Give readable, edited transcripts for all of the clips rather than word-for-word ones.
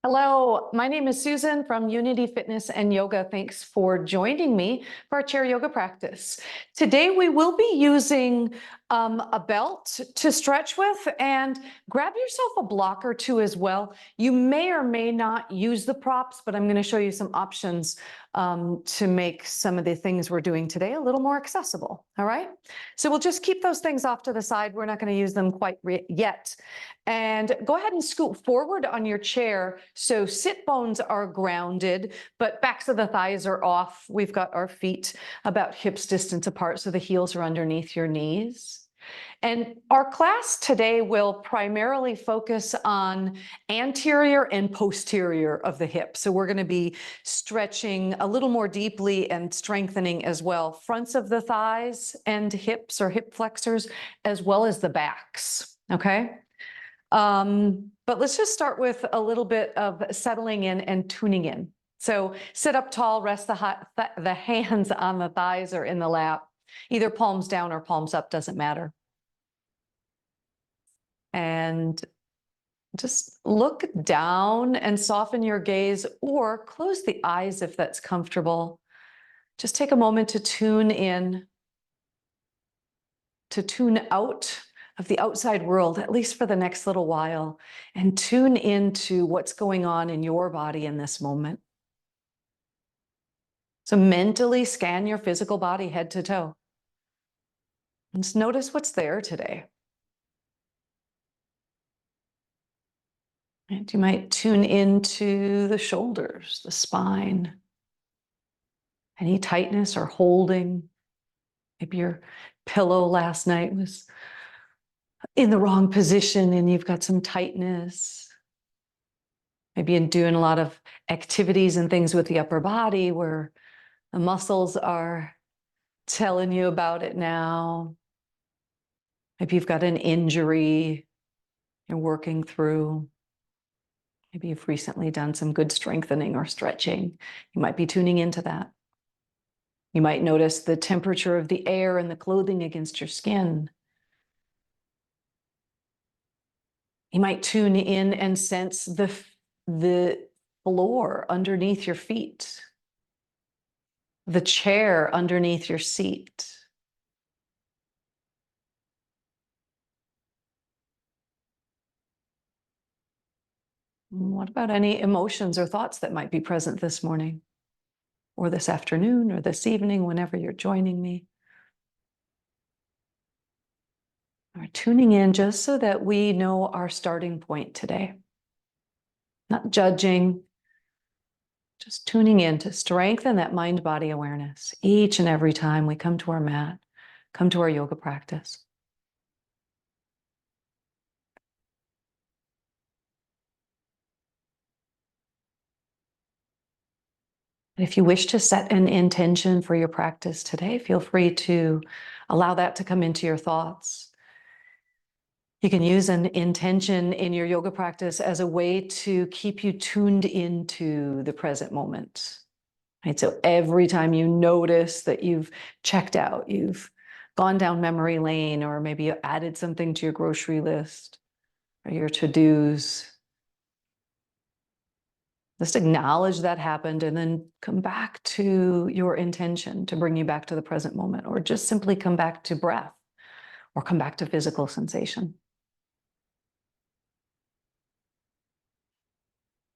Hello, my name is Susan from Unity Fitness and Yoga. Thanks for joining me for our chair yoga practice. Today we will be using a belt to stretch with, and grab yourself a block or two as well. You may or may not use the props, but I'm going to show you some options to make some of the things we're doing today a little more accessible. All right, so we'll just keep those things off to the side. We're not going to use them quite yet. And go ahead and scoot forward on your chair so sit bones are grounded, but backs of the thighs are off. We've got our feet about hips distance apart, so the heels are underneath your knees. And our class today will primarily focus on anterior and posterior of the hip. So we're going to be stretching a little more deeply and strengthening as well fronts of the thighs and hips or hip flexors, as well as the backs. Okay. But let's just start with a little bit of settling in and tuning in. So sit up tall, rest the hands on the thighs or in the lap, either palms down or palms up, doesn't matter. And just look down and soften your gaze, or close the eyes if that's comfortable. Just take a moment to tune in, to tune out of the outside world, at least for the next little while, and tune into what's going on in your body in this moment. So mentally scan your physical body head to toe. And just notice what's there today. And you might tune into the shoulders, the spine, any tightness or holding. Maybe your pillow last night was in the wrong position and you've got some tightness. Maybe in doing a lot of activities and things with the upper body where the muscles are telling you about it now. Maybe you've got an injury you're working through. Maybe you've recently done some good strengthening or stretching. You might be tuning into that. You might notice the temperature of the air and the clothing against your skin. You might tune in and sense the floor underneath your feet, the chair underneath your seat. What about any emotions or thoughts that might be present this morning, or this afternoon, or this evening, whenever you're joining me? We're tuning in just so that we know our starting point today. Not judging, just tuning in to strengthen that mind-body awareness each and every time we come to our mat, come to our yoga practice. And if you wish to set an intention for your practice today, feel free to allow that to come into your thoughts. You can use an intention in your yoga practice as a way to keep you tuned into the present moment. Right? So every time you notice that you've checked out, you've gone down memory lane, or maybe you added something to your grocery list or your to-dos, just acknowledge that happened and then come back to your intention to bring you back to the present moment, or just simply come back to breath or come back to physical sensation.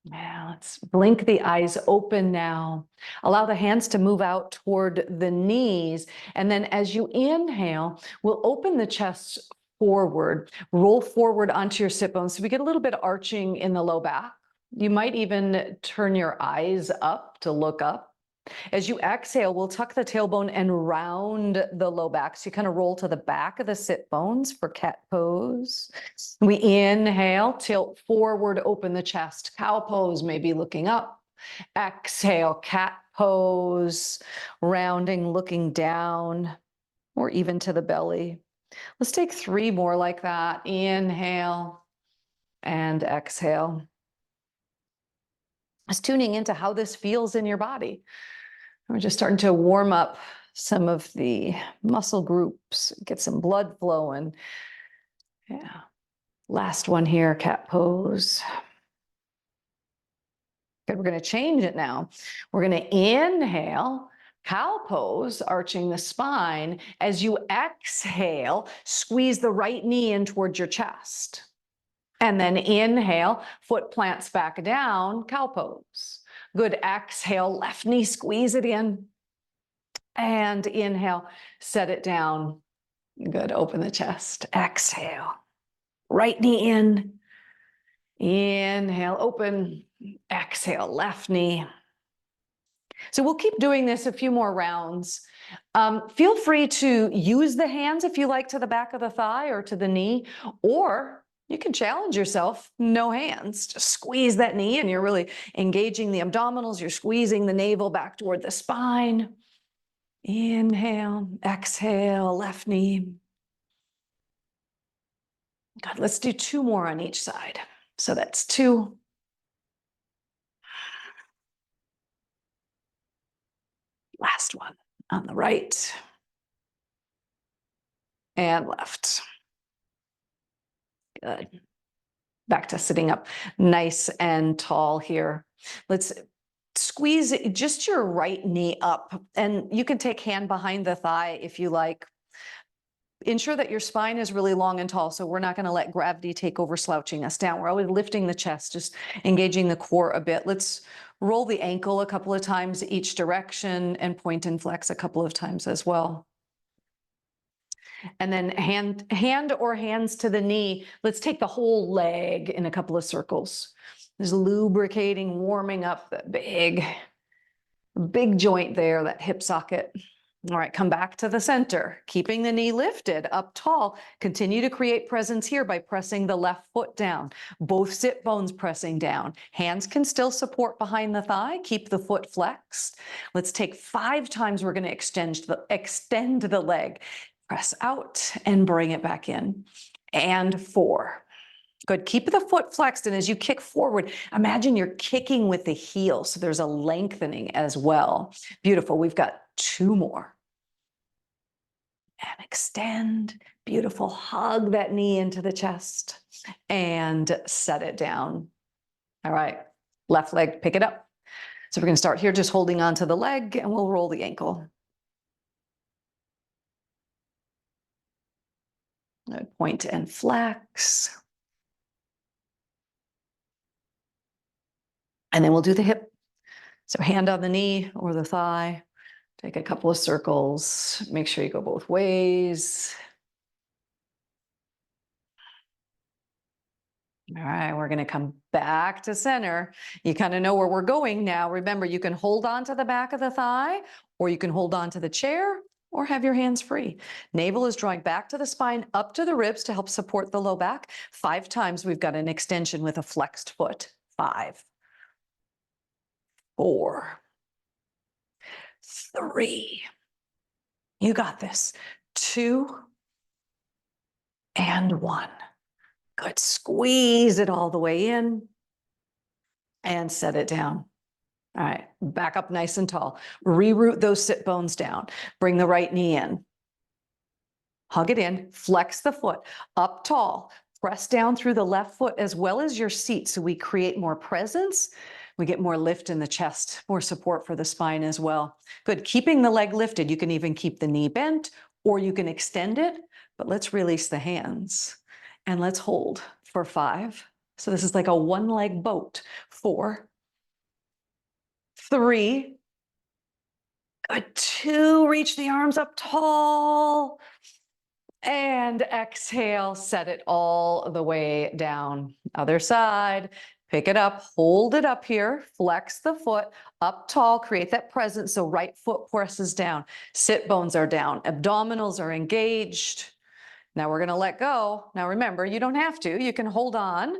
Yeah, let's blink the eyes open now. Allow the hands to move out toward the knees. And then as you inhale, we'll open the chest forward, roll forward onto your sit bones. So we get a little bit of arching in the low back. You might even turn your eyes up to look up. As you exhale, we'll tuck the tailbone and round the low back. So you kind of roll to the back of the sit bones for cat pose. We inhale, tilt forward, open the chest. Cow pose, maybe looking up. Exhale, cat pose, rounding, looking down, or even to the belly. Let's take 3 more like that. Inhale and exhale. Just tuning into how this feels in your body. We're just starting to warm up some of the muscle groups, get some blood flowing. Yeah. Last one here, cat pose. Good, we're gonna change it now. We're gonna inhale, cow pose, arching the spine. As you exhale, squeeze the right knee in towards your chest. And then inhale, foot plants back down, cow pose. Good, exhale, left knee, squeeze it in. And inhale, set it down. Good, open the chest, exhale. Right knee in, inhale, open, exhale, left knee. So we'll keep doing this a few more rounds. Feel free to use the hands if you like to the back of the thigh or to the knee, or you can challenge yourself, no hands, just squeeze that knee and you're really engaging the abdominals, you're squeezing the navel back toward the spine. Inhale, exhale, left knee. Good, let's do 2 more on each side. So that's 2. Last one on the right and left. Good. Back to sitting up nice and tall here. Let's squeeze just your right knee up, and you can take hand behind the thigh if you like. Ensure that your spine is really long and tall, so we're not going to let gravity take over slouching us down. We're always lifting the chest, just engaging the core a bit. Let's roll the ankle a couple of times each direction and point and flex a couple of times as well. And then hand or hands to the knee. Let's take the whole leg in a couple of circles. Just lubricating, warming up that big joint there, that hip socket. All right, come back to the center, keeping the knee lifted up tall. Continue to create presence here by pressing the left foot down, both sit bones pressing down. Hands can still support behind the thigh. Keep the foot flexed. Let's take 5 times. We're going to extend the leg. Press out and bring it back in. And 4. Good. Keep the foot flexed. And as you kick forward, imagine you're kicking with the heel. So there's a lengthening as well. Beautiful. We've got 2 more. And extend. Beautiful. Hug that knee into the chest and set it down. All right. Left leg, pick it up. So we're going to start here just holding on to the leg, and we'll roll the ankle. Point and flex. And then we'll do the hip. So hand on the knee or the thigh. Take a couple of circles. Make sure you go both ways. All right, we're going to come back to center. You kind of know where we're going now. Remember, you can hold on to the back of the thigh, or you can hold on to the chair, or have your hands free. Navel is drawing back to the spine, up to the ribs to help support the low back. 5 times we've got an extension with a flexed foot. 5, 4, 3. You got this. 2 and 1. Good. Squeeze it all the way in and set it down. All right. Back up nice and tall. Reroute those sit bones down. Bring the right knee in. Hug it in. Flex the foot up tall. Press down through the left foot as well as your seat so we create more presence. We get more lift in the chest, more support for the spine as well. Good. Keeping the leg lifted. You can even keep the knee bent or you can extend it, but let's release the hands and let's hold for 5. So this is like a 1-leg boat. 4, 3, good. 2, reach the arms up tall. And exhale, set it all the way down. Other side, pick it up, hold it up here, flex the foot up tall, create that presence so right foot presses down. Sit bones are down, abdominals are engaged. Now we're gonna let go. Now remember, you don't have to, you can hold on,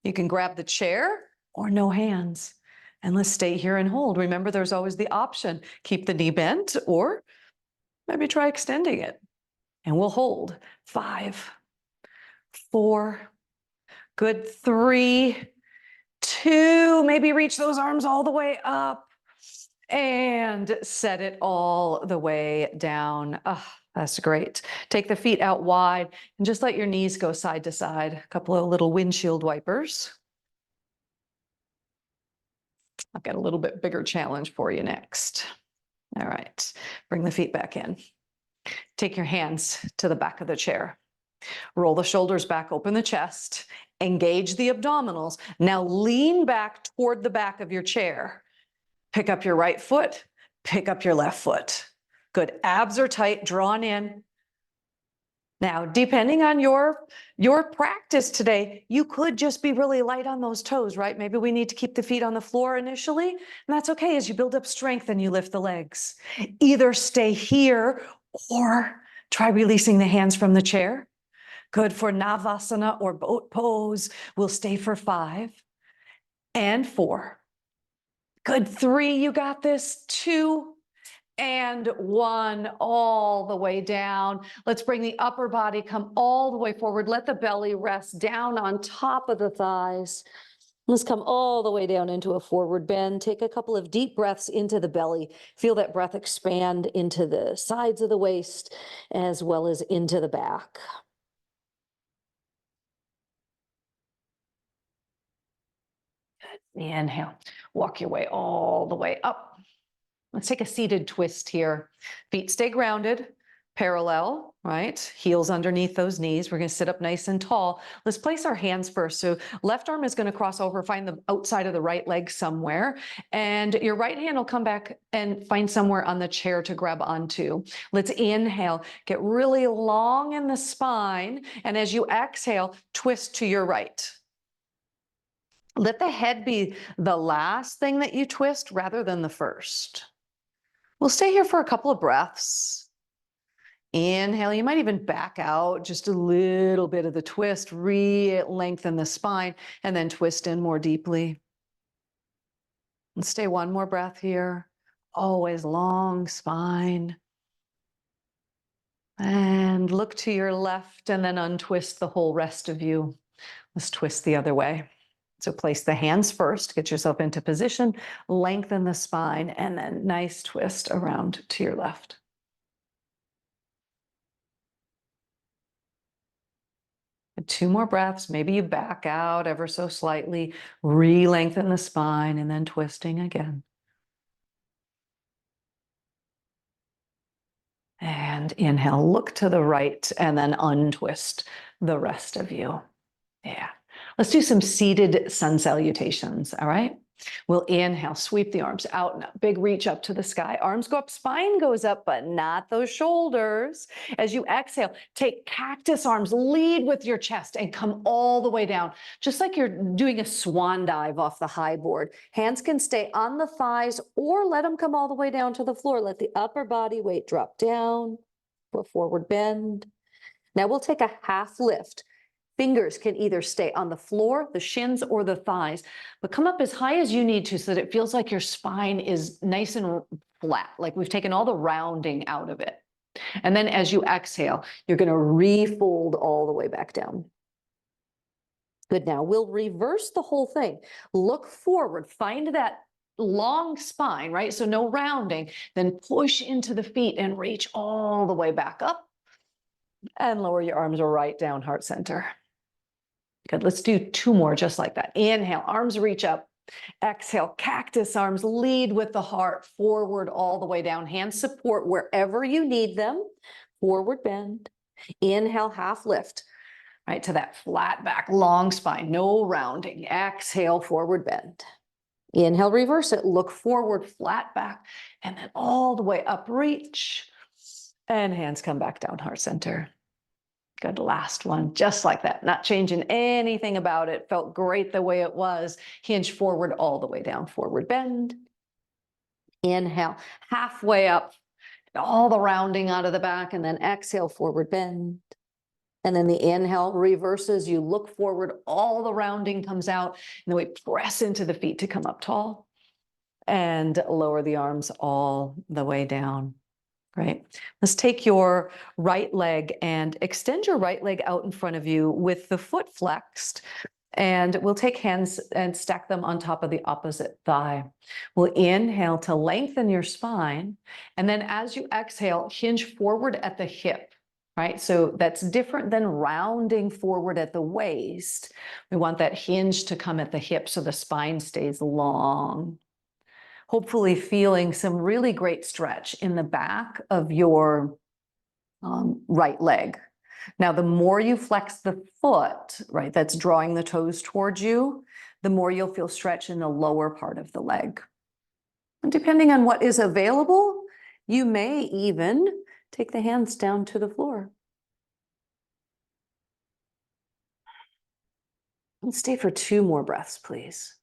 you can grab the chair or no hands. And let's stay here and hold. Remember, there's always the option, keep the knee bent or maybe try extending it. And we'll hold 5, 4, good. 3, 2, maybe reach those arms all the way up and set it all the way down. Oh, that's great. Take the feet out wide and just let your knees go side to side. A couple of little windshield wipers. I've got a little bit bigger challenge for you next. All right, bring the feet back in. Take your hands to the back of the chair. Roll the shoulders back, open the chest, engage the abdominals. Now lean back toward the back of your chair. Pick up your right foot, pick up your left foot. Good, abs are tight, drawn in. Now, depending on your practice today, you could just be really light on those toes, right? Maybe we need to keep the feet on the floor initially, and that's okay as you build up strength and you lift the legs. Either stay here or try releasing the hands from the chair. Good for Navasana or boat pose. We'll stay for 5 and 4. Good, 3, you got this. 2 and 1, all the way down. Let's bring the upper body, come all the way forward. Let the belly rest down on top of the thighs. Let's come all the way down into a forward bend. Take a couple of deep breaths into the belly. Feel that breath expand into the sides of the waist as well as into the back. Inhale, walk your way all the way up. Let's take a seated twist here. Feet stay grounded, parallel, right? Heels underneath those knees. We're going to sit up nice and tall. Let's place our hands first. So left arm is going to cross over, find the outside of the right leg somewhere. And your right hand will come back and find somewhere on the chair to grab onto. Let's inhale, get really long in the spine. And as you exhale, twist to your right. Let the head be the last thing that you twist rather than the first. We'll stay here for a couple of breaths. Inhale, you might even back out just a little bit of the twist, lengthen the spine, and then twist in more deeply. And stay one more breath here. Always long spine. And look to your left and then untwist the whole rest of you. Let's twist the other way. So place the hands first, get yourself into position, lengthen the spine, and then nice twist around to your left. And 2 more breaths. Maybe you back out ever so slightly, re-lengthen the spine, and then twisting again. And inhale, look to the right, and then untwist the rest of you. Yeah. Let's do some seated sun salutations, all right? We'll inhale, sweep the arms out, and big reach up to the sky. Arms go up, spine goes up, but not those shoulders. As you exhale, take cactus arms, lead with your chest, and come all the way down, just like you're doing a swan dive off the high board. Hands can stay on the thighs or let them come all the way down to the floor. Let the upper body weight drop down for a forward bend. Now we'll take a half lift. Fingers can either stay on the floor, the shins, or the thighs, but come up as high as you need to so that it feels like your spine is nice and flat, like we've taken all the rounding out of it. And then as you exhale, you're going to refold all the way back down. Good. Now we'll reverse the whole thing. Look forward, find that long spine, right? So no rounding, then push into the feet and reach all the way back up and lower your arms right down heart center. Good. Let's do 2 more just like that. Inhale, arms reach up. Exhale, cactus arms, lead with the heart, forward all the way down. Hands support wherever you need them. Forward bend. Inhale, half lift, right, to that flat back, long spine, no rounding. Exhale, forward bend. Inhale, reverse it. Look forward, flat back, and then all the way up, reach. And hands come back down, heart center. Good, last one, just like that, not changing anything about it. Felt great the way it was. Hinge forward all the way down, forward bend. Inhale, halfway up, all the rounding out of the back, and then exhale, forward bend. And then the inhale reverses, you look forward, all the rounding comes out, and then we press into the feet to come up tall and lower the arms all the way down. Great. Let's take your right leg and extend your right leg out in front of you with the foot flexed. And we'll take hands and stack them on top of the opposite thigh. We'll inhale to lengthen your spine. And then as you exhale, hinge forward at the hip, right? So that's different than rounding forward at the waist. We want that hinge to come at the hip so the spine stays long. hopefully feeling some really great stretch in the back of your right leg. Now, the more you flex the foot, right, that's drawing the toes towards you, the more you'll feel stretch in the lower part of the leg. And depending on what is available, you may even take the hands down to the floor. Let's stay for 2 more breaths, please.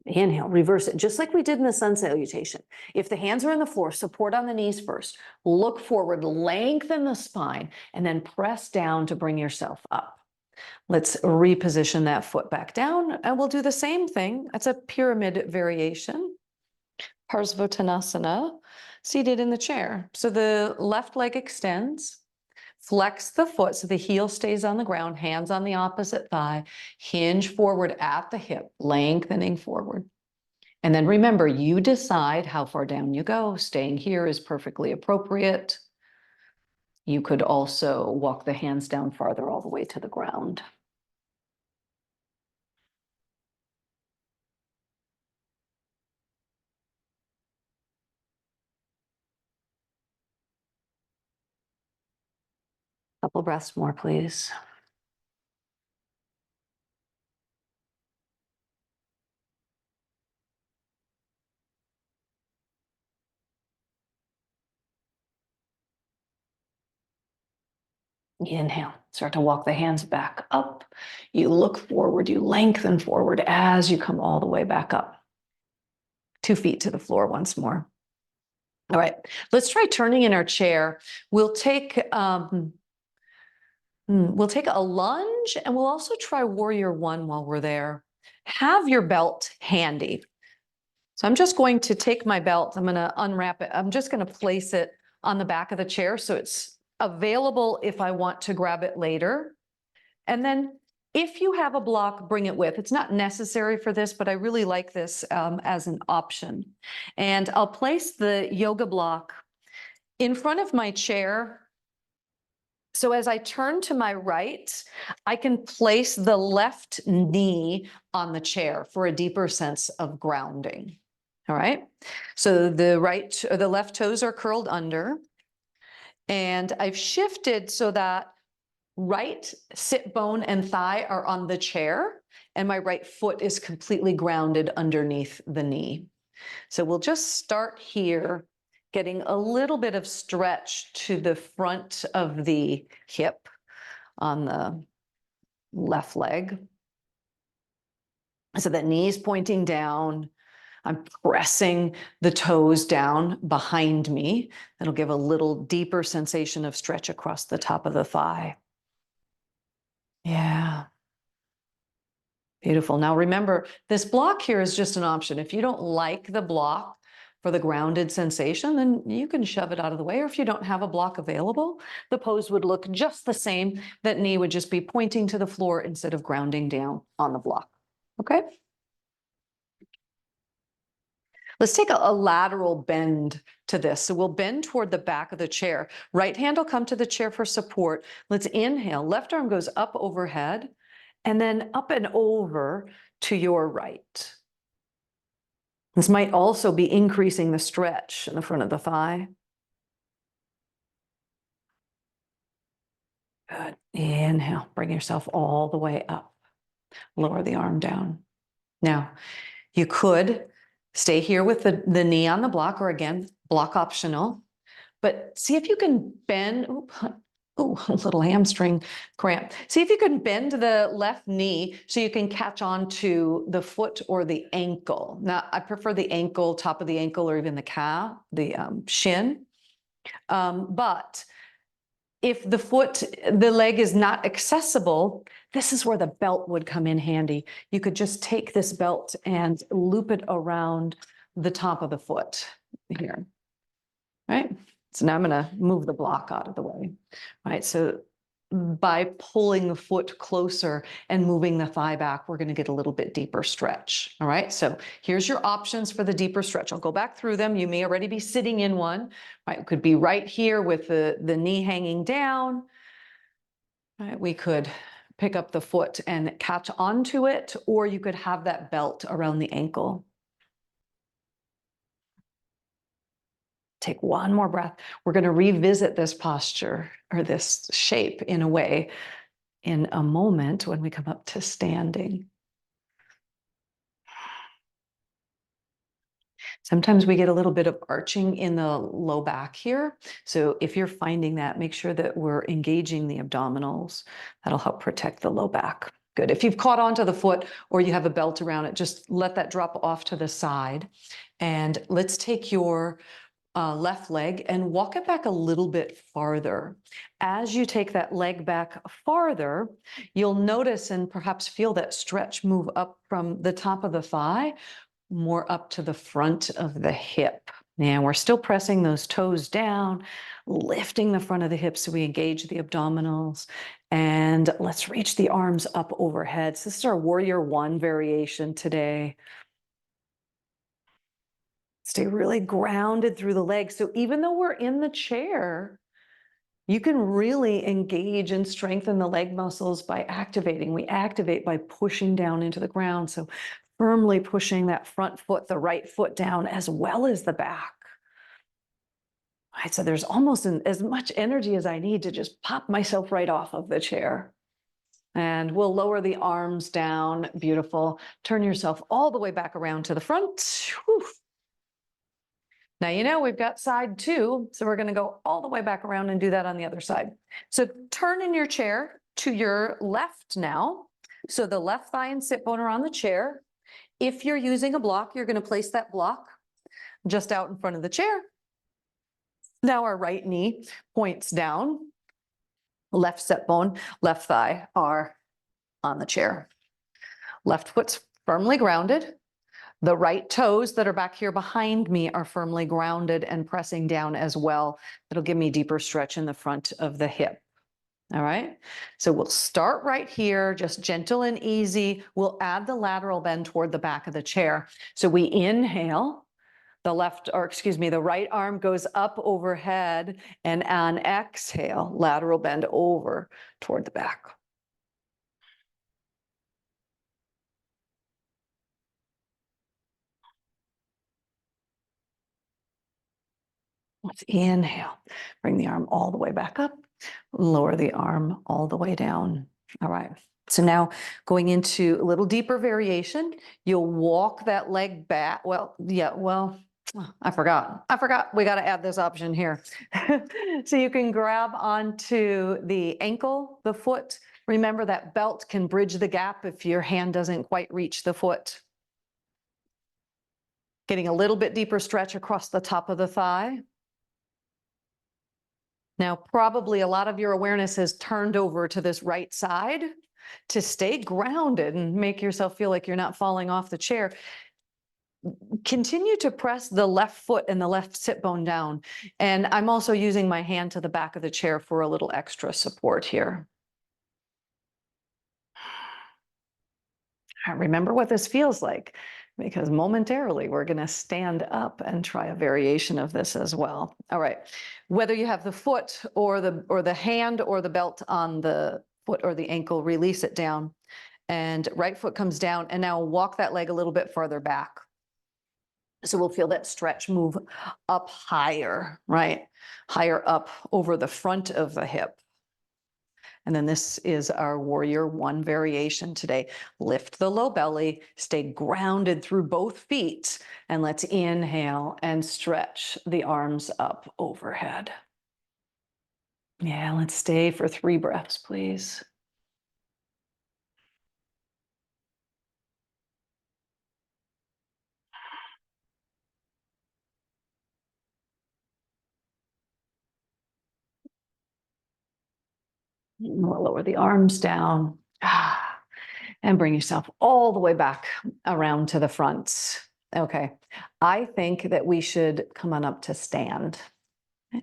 Inhale, reverse it, just like we did in the sun salutation. If the hands are on the floor, support on the knees first. Look forward, lengthen the spine, and then press down to bring yourself up. Let's reposition that foot back down, and we'll do the same thing. That's a pyramid variation. Parsvottanasana, seated in the chair. So the left leg extends. Flex the foot so the heel stays on the ground, hands on the opposite thigh, hinge forward at the hip, lengthening forward. And then remember, you decide how far down you go. Staying here is perfectly appropriate. You could also walk the hands down farther all the way to the ground. Couple breaths more, please. Inhale, start to walk the hands back up. You look forward, you lengthen forward as you come all the way back up. 2 feet to the floor once more. All right, let's try turning in our chair. We'll take a lunge, and we'll also try warrior 1 while we're there. Have your belt handy. So I'm just going to take my belt, I'm going to unwrap it. I'm just going to place it on the back of the chair so it's available if I want to grab it later. And then if you have a block, bring it with. It's not necessary for this, but I really like this as an option. And I'll place the yoga block in front of my chair. So as I turn to my right, I can place the left knee on the chair for a deeper sense of grounding. All right. So the left toes are curled under. And I've shifted so that right sit bone and thigh are on the chair, and my right foot is completely grounded underneath the knee. So we'll just start here, getting a little bit of stretch to the front of the hip on the left leg. So that knee is pointing down. I'm pressing the toes down behind me. That'll give a little deeper sensation of stretch across the top of the thigh. Yeah. Beautiful. Now remember, this block here is just an option. If you don't like the block for the grounded sensation, then you can shove it out of the way. Or if you don't have a block available, the pose would look just the same. That knee would just be pointing to the floor instead of grounding down on the block. Okay? Let's take a lateral bend to this. So we'll bend toward the back of the chair. Right hand will come to the chair for support. Let's inhale. Left arm goes up overhead and then up and over to your right. This might also be increasing the stretch in the front of the thigh. Good. Inhale. Bring yourself all the way up. Lower the arm down. Now, you could stay here with the knee on the block, or again, block optional, but see if you can bend, a little hamstring cramp. See if you can bend the left knee so you can catch on to the foot or the ankle. Now, I prefer the ankle, top of the ankle, or even the calf, the shin. But if the leg is not accessible, this is where the belt would come in handy. You could just take this belt and loop it around the top of the foot here, right? So now I'm going to move the block out of the way, right? So by pulling the foot closer and moving the thigh back, we're going to get a little bit deeper stretch. All right, so here's your options for the deeper stretch. I'll go back through them. You may already be sitting in one. Right, it could be right here with the knee hanging down. Right, we could pick up the foot and catch onto it, or you could have that belt around the ankle. Take one more breath. We're going to revisit this posture or this shape in a way in a moment when we come up to standing. Sometimes we get a little bit of arching in the low back here. So if you're finding that, make sure that we're engaging the abdominals. That'll help protect the low back. Good. If you've caught onto the foot or you have a belt around it, just let that drop off to the side. And let's take your left leg and walk it back a little bit farther. As you take that leg back farther, you'll notice and perhaps feel that stretch move up from the top of the thigh, more up to the front of the hip. And we're still pressing those toes down, lifting the front of the hips so we engage the abdominals. And let's reach the arms up overhead. So this is our Warrior One variation today. Stay really grounded through the legs. So even though we're in the chair, you can really engage and strengthen the leg muscles by activating. We activate by pushing down into the ground. So firmly pushing that front foot, the right foot down, as well as the back. All right, so there's almost as much energy as I need to just pop myself right off of the chair. And we'll lower the arms down. Beautiful. Turn yourself all the way back around to the front. Whew. Now, you know, we've got side two, so we're going to go all the way back around and do that on the other side. So turn in your chair to your left now. So the left thigh and sit bone are on the chair. If you're using a block, you're going to place that block just out in front of the chair. Now our right knee points down. Left sit bone, left thigh are on the chair. Left foot's firmly grounded. The right toes that are back here behind me are firmly grounded and pressing down as well. It'll give me deeper stretch in the front of the hip. All right, so we'll start right here, just gentle and easy. We'll add the lateral bend toward the back of the chair. So we inhale, the right arm goes up overhead, and on exhale, lateral bend over toward the back. Let's inhale, bring the arm all the way back up, lower the arm all the way down. All right, so now going into a little deeper variation, you'll walk that leg back. I forgot. We got to add this option here. So you can grab onto the ankle, the foot. Remember that belt can bridge the gap if your hand doesn't quite reach the foot. Getting a little bit deeper stretch across the top of the thigh. Now, probably a lot of your awareness has turned over to this right side. To stay grounded and make yourself feel like you're not falling off the chair, continue to press the left foot and the left sit bone down. And I'm also using my hand to the back of the chair for a little extra support here. Remember what this feels like, because momentarily we're going to stand up and try a variation of this as well. All right, whether you have the foot or the hand or the belt on the foot or the ankle, release it down, and right foot comes down, and now walk that leg a little bit farther back. So we'll feel that stretch move up higher, right? Higher up over the front of the hip. And then this is our Warrior One variation today. Lift the low belly, stay grounded through both feet, and let's inhale and stretch the arms up overhead. Yeah, let's stay for 3 breaths, please. We'll lower the arms down. And bring yourself all the way back around to the front. Okay, I think that we should come on up to stand.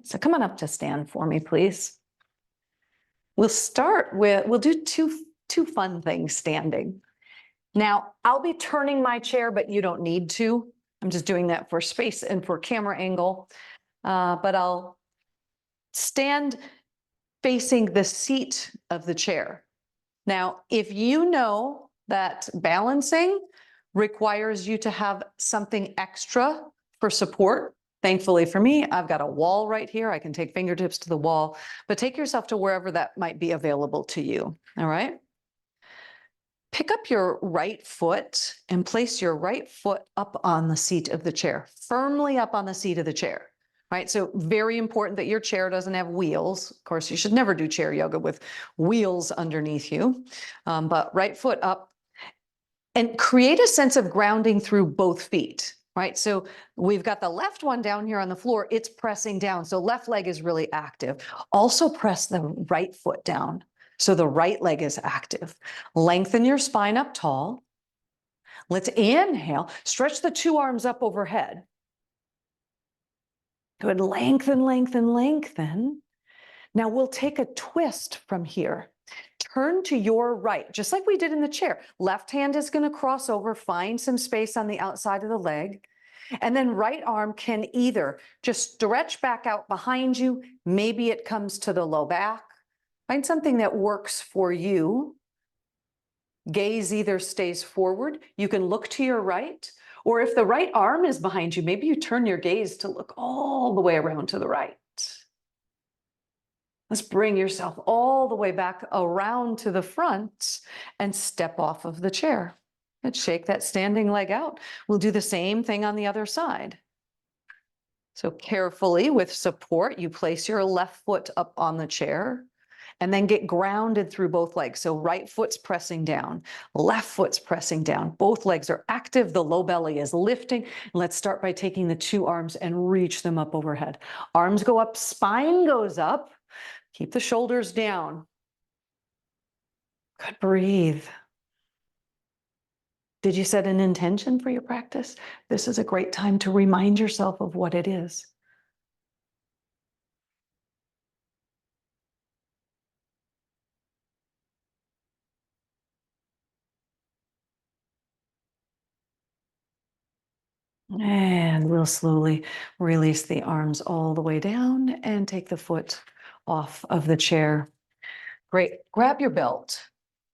So come on up to stand for me, please. We'll do two fun things standing. Now, I'll be turning my chair, but you don't need to. I'm just doing that for space and for camera angle. But I'll stand facing the seat of the chair. Now, if you know that balancing requires you to have something extra for support, thankfully for me, I've got a wall right here. I can take fingertips to the wall, but take yourself to wherever that might be available to you, all right? Pick up your right foot and place your right foot up on the seat of the chair, firmly up on the seat of the chair, right? So very important that your chair doesn't have wheels. Of course, you should never do chair yoga with wheels underneath you, but right foot up and create a sense of grounding through both feet, right? So we've got the left one down here on the floor, it's pressing down. So left leg is really active. Also press the right foot down. So the right leg is active. Lengthen your spine up tall. Let's inhale, stretch the two arms up overhead. Good, lengthen, lengthen, lengthen. Now we'll take a twist from here. Turn to your right, just like we did in the chair. Left hand is going to cross over, find some space on the outside of the leg. And then right arm can either just stretch back out behind you. Maybe it comes to the low back. Find something that works for you. Gaze either stays forward. You can look to your right, or if the right arm is behind you, maybe you turn your gaze to look all the way around to the right. Let's bring yourself all the way back around to the front and step off of the chair. And shake that standing leg out. We'll do the same thing on the other side. So carefully, with support, you place your left foot up on the chair and then get grounded through both legs. So right foot's pressing down, left foot's pressing down. Both legs are active. The low belly is lifting. Let's start by taking the two arms and reach them up overhead. Arms go up, spine goes up. Keep the shoulders down. Good, breathe. Did you set an intention for your practice? This is a great time to remind yourself of what it is. And we'll slowly release the arms all the way down and take the foot off of the chair. Great. Grab your belt.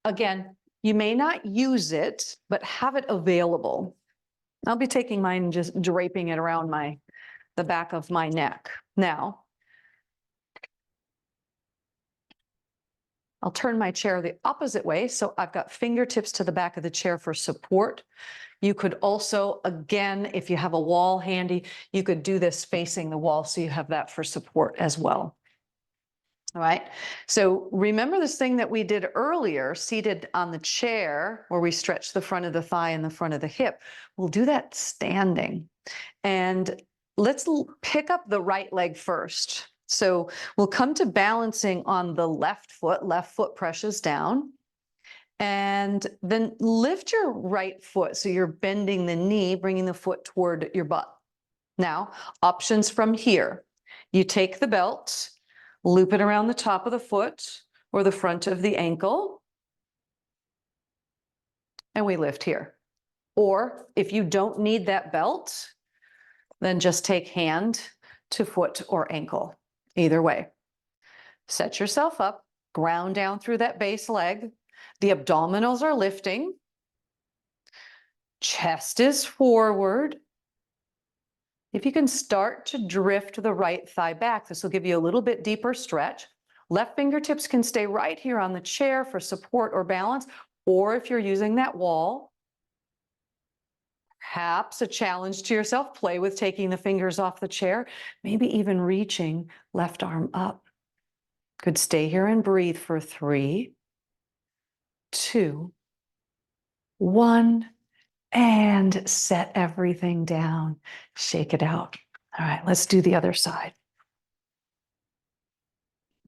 Again, you may not use it, but have it available. I'll be taking mine and just draping it around the back of my neck. Now, I'll turn my chair the opposite way. So I've got fingertips to the back of the chair for support. You could also, again, if you have a wall handy, you could do this facing the wall so you have that for support as well. All right, so remember this thing that we did earlier, seated on the chair, where we stretch the front of the thigh and the front of the hip. We'll do that standing. And let's pick up the right leg first. So we'll come to balancing on the left foot presses down. And then lift your right foot. So you're bending the knee, bringing the foot toward your butt. Now, options from here. You take the belt, loop it around the top of the foot or the front of the ankle, and we lift here. Or if you don't need that belt, then just take hand to foot or ankle. Either way. Set yourself up, ground down through that base leg. The abdominals are lifting. Chest is forward. If you can start to drift the right thigh back, this will give you a little bit deeper stretch. Left fingertips can stay right here on the chair for support or balance, or if you're using that wall, perhaps a challenge to yourself, play with taking the fingers off the chair, maybe even reaching left arm up. Good, stay here and breathe for 3, 2, 1, and set everything down. Shake it out. All right, let's do the other side.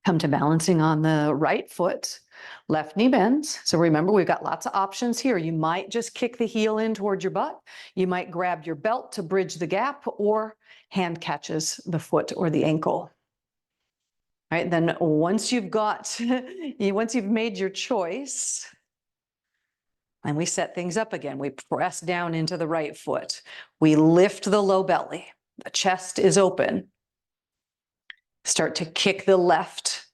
Come to balancing on the right foot, left knee bends. So remember, we've got lots of options here. You might just kick the heel in towards your butt. You might grab your belt to bridge the gap, or hand catches the foot or the ankle. right? Then once you've got, once you've made your choice, and we set things up again, we press down into the right foot. We lift the low belly. The chest is open. Start to kick the left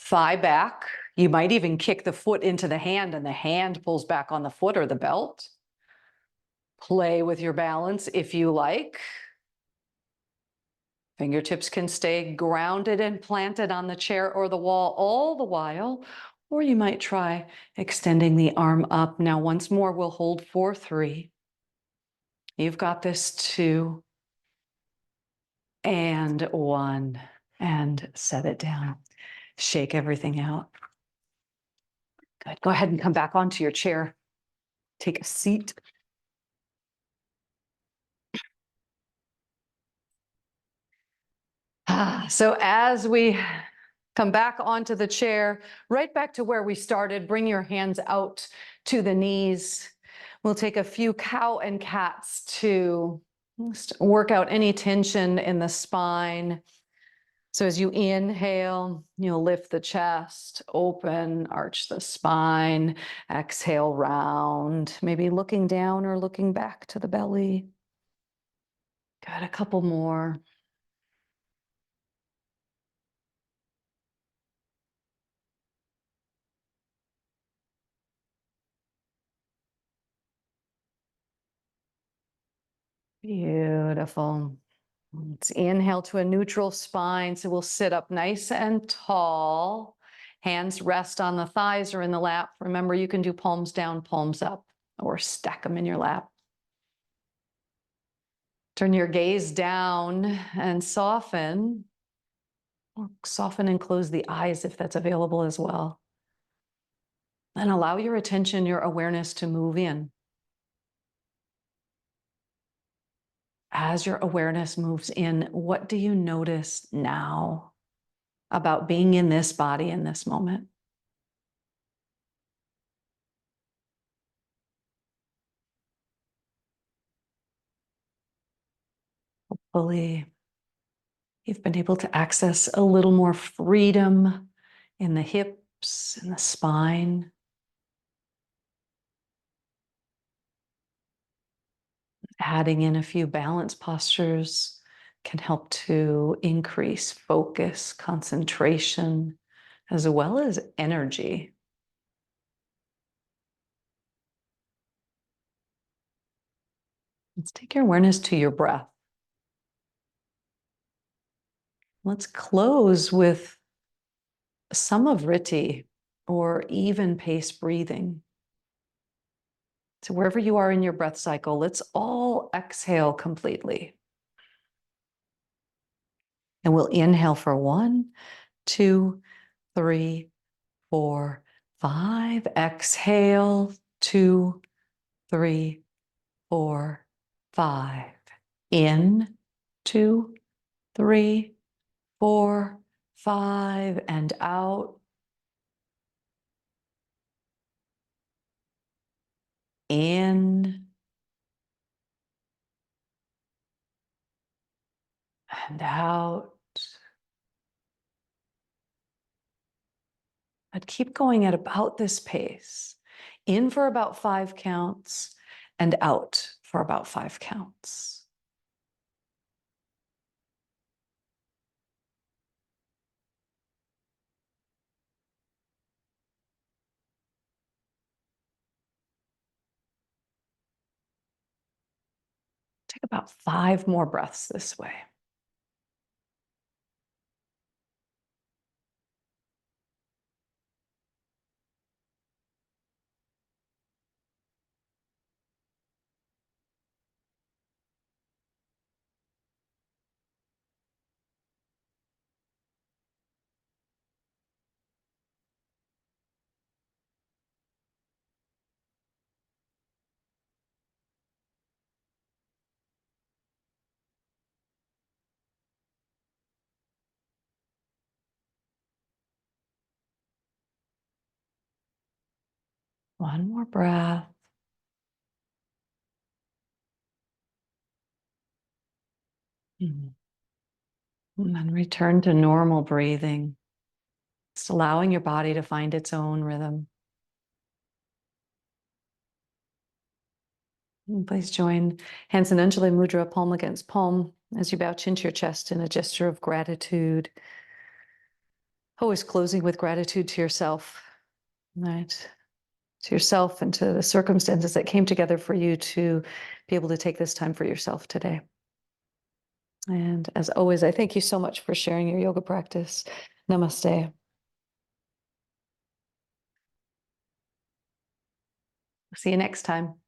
thigh back. You might even kick the foot into the hand and the hand pulls back on the foot or the belt. Play with your balance if you like. Fingertips can stay grounded and planted on the chair or the wall all the while, or you might try extending the arm up. Now, once more, we'll hold for 3. You've got this, 2, and 1, and set it down. Shake everything out. Good. Go ahead and come back onto your chair. Take a seat. So as we come back onto the chair, right back to where we started, bring your hands out to the knees. We'll take a few cow and cats to work out any tension in the spine. So as you inhale, you'll lift the chest, open, arch the spine, exhale, round, maybe looking down or looking back to the belly. Got a couple more. Beautiful. Let's inhale to a neutral spine. So we'll sit up nice and tall. Hands rest on the thighs or in the lap. Remember, you can do palms down, palms up, or stack them in your lap. Turn your gaze down and soften. Or soften and close the eyes if that's available as well. Then allow your attention, your awareness to move in. As your awareness moves in, what do you notice now about being in this body in this moment? Hopefully, you've been able to access a little more freedom in the hips and the spine. Adding in a few balance postures can help to increase focus, concentration, as well as energy. Let's take your awareness to your breath. Let's close with some of Riti or even pace breathing. So wherever you are in your breath cycle, let's all exhale completely. And we'll inhale for 1, 2, 3, 4, 5. Exhale, 2, 3, 4, 5. In, 2, 3, 4, 5, and out. In and out. But keep going at about this pace. In for about 5 counts and out for about 5 counts. Take about 5 more breaths this way. One more breath. And then return to normal breathing. Just allowing your body to find its own rhythm. And please join hands in Anjali Mudra, palm against palm, as you bow chin to your chest in a gesture of gratitude. Always closing with gratitude to yourself, right? To yourself and to the circumstances that came together for you to be able to take this time for yourself today. And as always, I thank you so much for sharing your yoga practice. Namaste. See you next time.